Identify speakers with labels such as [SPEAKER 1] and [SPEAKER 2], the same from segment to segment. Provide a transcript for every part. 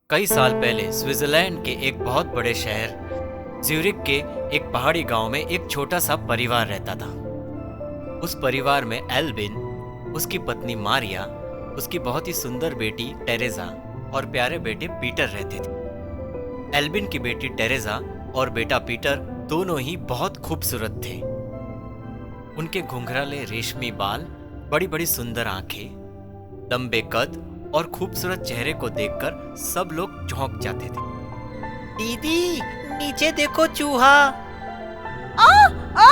[SPEAKER 1] कई साल पहले स्विट्जरलैंड के एक बहुत बड़े शहर ज्यूरिख के एक पहाड़ी गांव में एक छोटा सा परिवार रहता था। उस परिवार में एल्बिन, उसकी पत्नी मारिया, उसकी बहुत ही सुंदर बेटी टेरेजा और प्यारे बेटे पीटर रहते थे। एल्बिन की बेटी टेरेजा और बेटा पीटर दोनों ही बहुत खूबसूरत थे। उनके घुंघराले रेशमी बाल, बड़ी बड़ी सुंदर आंखें, लंबे कद और खूबसूरत चेहरे को देखकर सब लोग चौंक जाते थे। दीदी, नीचे देखो चूहा।
[SPEAKER 2] आ, आ,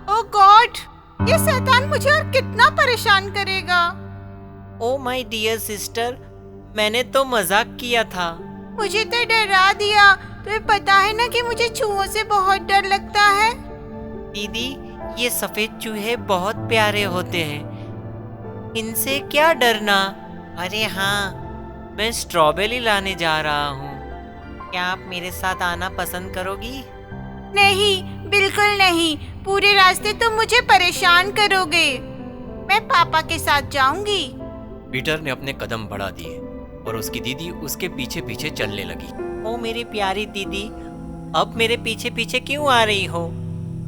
[SPEAKER 2] ओ गॉड, ये शैतान मुझे और कितना परेशान करेगा।
[SPEAKER 1] ओ माय डियर सिस्टर, मैंने तो मजाक किया था।
[SPEAKER 2] मुझे तो डरा दिया। तुम्हें पता है ना कि मुझे चूहों से बहुत डर लगता है।
[SPEAKER 1] दीदी, ये सफेद चूहे बहुत प्यारे होते हैं, इनसे क्या डरना। अरे हाँ, मैं स्ट्रॉबेरी लाने जा रहा हूँ, क्या आप मेरे साथ आना पसंद करोगी?
[SPEAKER 2] नहीं, बिल्कुल नहीं। पूरे रास्ते तुम मुझे परेशान करोगे। मैं पापा के साथ जाऊंगी।
[SPEAKER 1] पीटर ने अपने कदम बढ़ा दिए और उसकी दीदी उसके पीछे पीछे चलने लगी। ओ मेरी प्यारी दीदी, अब मेरे पीछे पीछे क्यों आ रही हो?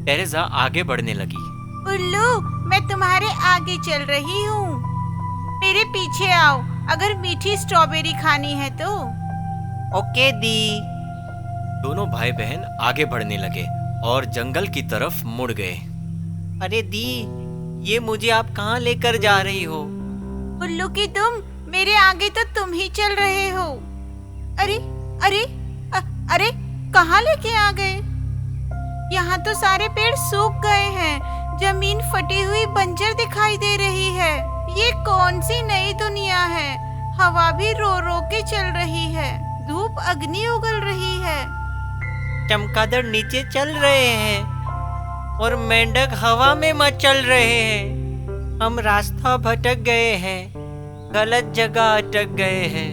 [SPEAKER 1] टेरेजा आगे बढ़ने लगी।
[SPEAKER 2] उल्लू, मैं तुम्हारे आगे चल रही हूँ। मेरे पीछे आओ अगर मीठी स्ट्रॉबेरी खानी है तो।
[SPEAKER 1] ओके दी। दोनों भाई बहन आगे बढ़ने लगे और जंगल की तरफ मुड़ गए। अरे दी, ये मुझे आप कहाँ लेकर जा रही हो?
[SPEAKER 2] उल्लू की तुम, मेरे आगे तो तुम ही चल रहे हो। अरे अरे अरे, कहाँ लेके आ गए? यहाँ तो सारे पेड़ सूख गए हैं, जमीन फटी हुई बंजर दिखाई दे रही है। ये कौन सी नई दुनिया है? हवा भी रो रो के चल रही है, धूप अग्नि उगल रही है।
[SPEAKER 1] चमगादड़ नीचे चल रहे हैं और मेंढक हवा में मचल रहे हैं। हम रास्ता भटक गए हैं, गलत जगह अटक गए हैं।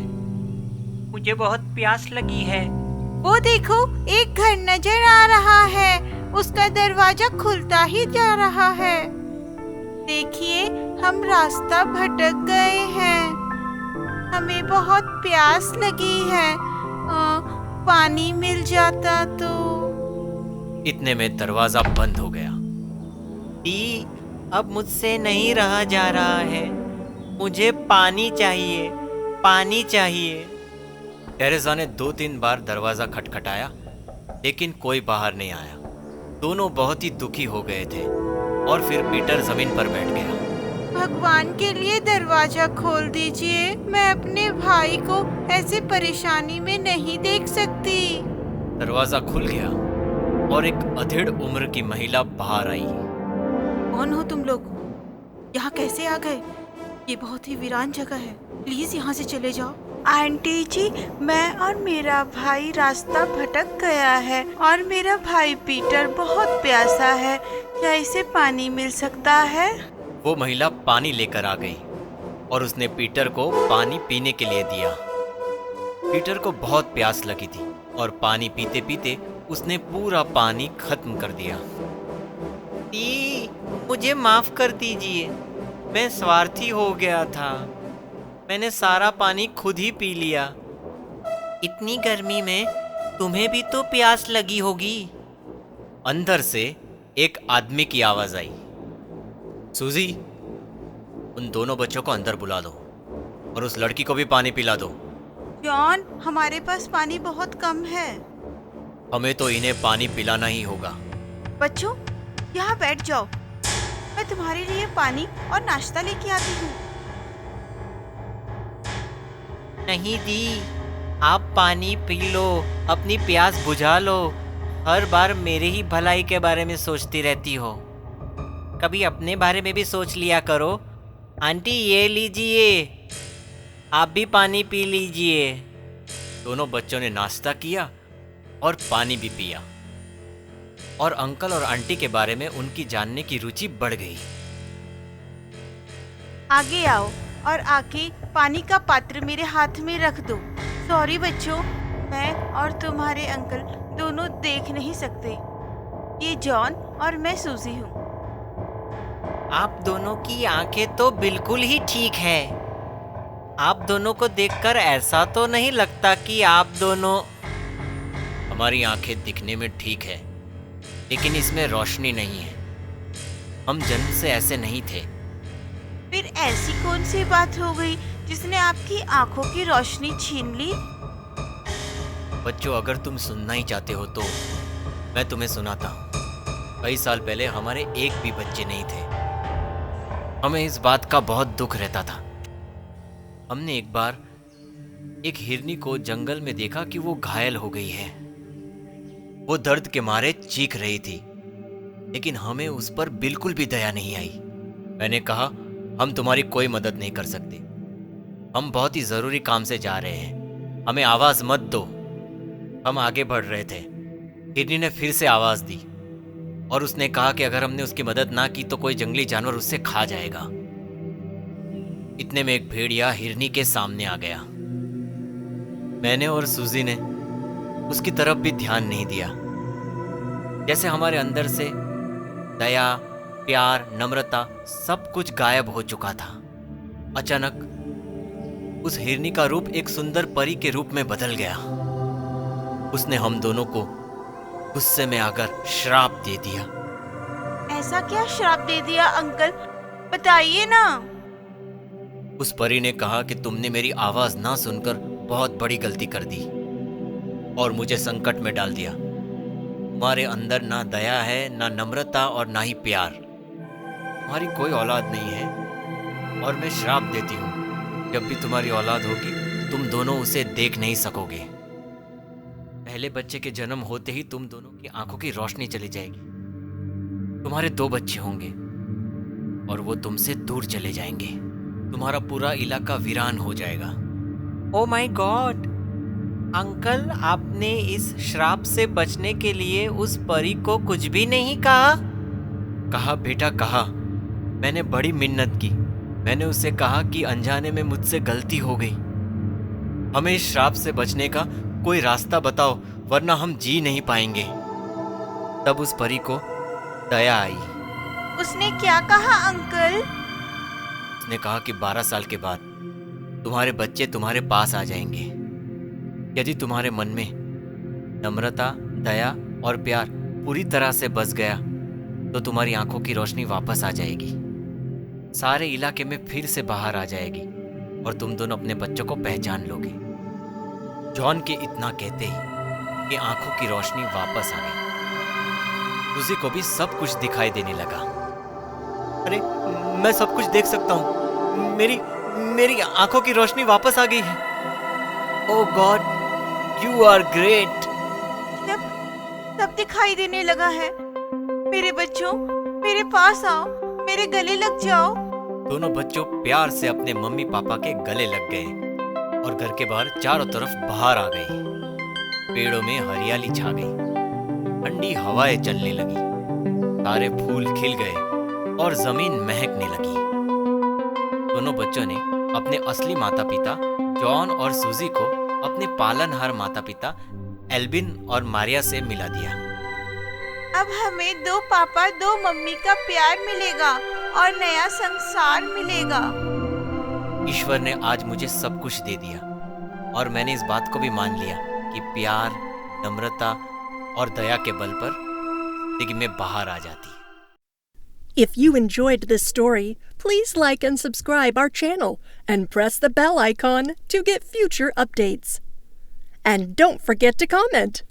[SPEAKER 1] मुझे बहुत प्यास लगी है।
[SPEAKER 2] वो देखो, एक घर नजर आ रहा है, उसका दरवाजा खुलता ही जा रहा है। देखिए, हम रास्ता भटक गए हैं, हमें बहुत प्यास लगी है। पानी मिल जाता तो।
[SPEAKER 1] इतने में दरवाजा बंद हो गया। दी, अब मुझसे नहीं रहा जा रहा है, मुझे पानी चाहिए, पानी चाहिए। टेरेजा ने 2-3 बार दरवाजा खटखटाया, लेकिन कोई बाहर नहीं आया। दोनों बहुत ही दुखी हो गए थे और फिर पीटर जमीन पर बैठ गया।
[SPEAKER 2] भगवान के लिए दरवाजा खोल दीजिए, मैं अपने भाई को ऐसे परेशानी में नहीं देख सकती।
[SPEAKER 1] दरवाजा खुल गया और एक अधेड़ उम्र की महिला बाहर आई।
[SPEAKER 2] कौन हो तुम लोग? यहाँ कैसे आ गए? ये बहुत ही वीरान जगह है, प्लीज यहाँ से चले जाओ। आंटी जी, मैं और मेरा भाई रास्ता भटक गया है और मेरा भाई पीटर बहुत प्यासा है, क्या इसे पानी मिल सकता है?
[SPEAKER 1] वो महिला पानी लेकर आ गई और उसने पीटर को पानी पीने के लिए दिया। पीटर को बहुत प्यास लगी थी और पानी पीते पीते उसने पूरा पानी खत्म कर दिया। दी, मुझे माफ कर दीजिए, मैं स्वार्थी हो गया था, मैंने सारा पानी खुद ही पी लिया। इतनी गर्मी में तुम्हें भी तो प्यास लगी होगी। अंदर से एक आदमी की आवाज आई। सूजी, उन दोनों बच्चों को अंदर बुला दो और उस लड़की को भी पानी पिला दो।
[SPEAKER 2] जॉन, हमारे पास पानी बहुत कम है।
[SPEAKER 1] हमें तो इन्हें पानी पिलाना ही होगा।
[SPEAKER 2] बच्चों, यहाँ बैठ जाओ, मैं तुम्हारे लिए पानी और नाश्ता लेके आती हूँ।
[SPEAKER 1] नहीं दी, आप पानी पी लो, अपनी प्यास बुझा लो। हर बार मेरे ही भलाई के बारे में सोचती रहती हो, कभी अपने बारे में भी सोच लिया करो। आंटी, ये लीजिए, आप भी पानी पी लीजिए। दोनों बच्चों ने नाश्ता किया और पानी भी पिया और अंकल और आंटी के बारे में उनकी जानने की रुचि बढ़ गई।
[SPEAKER 2] आगे आओ और आके पानी का पात्र मेरे हाथ में रख दो। सॉरी बच्चों, मैं और तुम्हारे अंकल दोनों देख नहीं सकते। ये जॉन और मैं सूजी हूँ। आप दोनों की आंखें तो बिल्कुल ही ठीक है।
[SPEAKER 1] आप दोनों को देखकर ऐसा तो नहीं लगता कि आप दोनों। हमारी आंखें दिखने में ठीक है, लेकिन इसमें रोशनी नहीं है। हम जन्म से ऐसे नहीं थे।
[SPEAKER 2] फिर ऐसी कौन सी बात हो गई जिसने आपकी आंखों की रोशनी छीन ली?
[SPEAKER 1] बच्चों, अगर तुम सुनना ही चाहते हो तो मैं तुम्हें सुनाता हूँ। कई साल पहले हमारे एक भी बच्चे नहीं थे। हमें इस बात का बहुत दुख रहता था। हमने एक बार एक हिरनी को जंगल में देखा कि वो घायल हो गई है। वो दर्द के मारे चीख रही थी, लेकिन हमें उस पर बिल्कुल भी दया नहीं आई। मैंने कहा, हम तुम्हारी कोई मदद नहीं कर सकते। हम बहुत ही जरूरी काम से जा रहे हैं, हमें आवाज मत दो। हम आगे बढ़ रहे थे। हिरनी ने फिर से आवाज दी और उसने कहा कि अगर हमने उसकी मदद ना की तो कोई जंगली जानवर उससे खा जाएगा। इतने में एक भेड़िया हिरनी के सामने आ गया। मैंने और सूजी ने उसकी तरफ भी ध्यान नहीं दिया। जैसे हमारे अंदर से दया, प्यार, नम्रता सब कुछ गायब हो चुका था। अचानक उस हिरनी का रूप एक सुंदर परी के रूप में बदल गया। उसने हम दोनों को गुस्से में आकर श्राप दे दिया।
[SPEAKER 2] ऐसा क्या श्राप दे दिया अंकल, बताइए ना।
[SPEAKER 1] उस परी ने कहा कि तुमने मेरी आवाज ना सुनकर बहुत बड़ी गलती कर दी और मुझे संकट में डाल दिया। तुम्हारे अंदर ना दया है, ना नम्रता और ना ही प्यार। तुम्हारी कोई औलाद नहीं है और मैं श्राप देती हूँ, जब भी तुम्हारी औलाद होगी तुम दोनों उसे देख नहीं सकोगे। पहले बच्चे के जन्म होते ही तुम दोनों की आंखों की रोशनी चली जाएगी। तुम्हारे 2 बच्चे होंगे और वो तुमसे दूर चले जाएंगे। तुम्हारा पूरा इलाका वीरान हो जाएगा। ओ माय गॉड अंकल, आपने इस श्राप से बचने के लिए उस परी को कुछ भी नहीं कहा? कहा बेटा, कहा। मैंने बड़ी मिन्नत की। मैंने उसे कहा कि अनजाने में मुझसे गलती हो गई। हमें इस श्राप से बचने का कोई रास्ता बताओ, वरना हम जी नहीं पाएंगे। तब उस परी को दया आई।
[SPEAKER 2] उसने क्या कहा अंकल?
[SPEAKER 1] उसने कहा कि 12 साल के बाद तुम्हारे बच्चे तुम्हारे पास आ जाएंगे। यदि तुम्हारे मन में नम्रता, दया और प्यार पूरी तरह से बस गया तो तुम्हारी आंखों की रोशनी वापस आ जाएगी, सारे इलाके में फिर से बाहर आ जाएगी और तुम दोनों अपने बच्चों को पहचान लोगे। जॉन के इतना कहते ही कि आंखों की रोशनी वापस आ गई। सूजी को भी सब कुछ दिखाई देने लगा। अरे, मैं सब कुछ देख सकता हूँ। मेरी आंखों की रोशनी वापस आ गई है। ओह गॉड, यू आर ग्रेट।
[SPEAKER 2] सब दिखाई देने लगा है। मेरे बच्चों, मेरे पास आओ, मेरे गले लग जाओ।
[SPEAKER 1] दोनों बच्चों प्यार से अपने मम्मी पापा के गले लग गए और घर के बाहर चारों तरफ बाहर आ गई। पेड़ों में हरियाली छा गई, ठंडी हवाएं चलने लगी, सारे फूल खिल गए और जमीन महकने लगी। दोनों बच्चों ने अपने असली माता पिता जॉन और सूजी को अपने पालनहार माता पिता एल्बिन और मारिया से मिला दिया।
[SPEAKER 2] अब हमें 2 पापा 2 मम्मी का प्यार मिलेगा और नया संसार मिलेगा।
[SPEAKER 1] ईश्वर ने आज मुझे सब कुछ दे दिया और मैंने इस बात को भी मान लिया कि प्यार, नम्रता और दया के बल पर जिंदगी में बाहर आ जाती है।
[SPEAKER 3] If you enjoyed this story, please like and subscribe our channel and press the bell icon to get future updates. And don't forget to comment.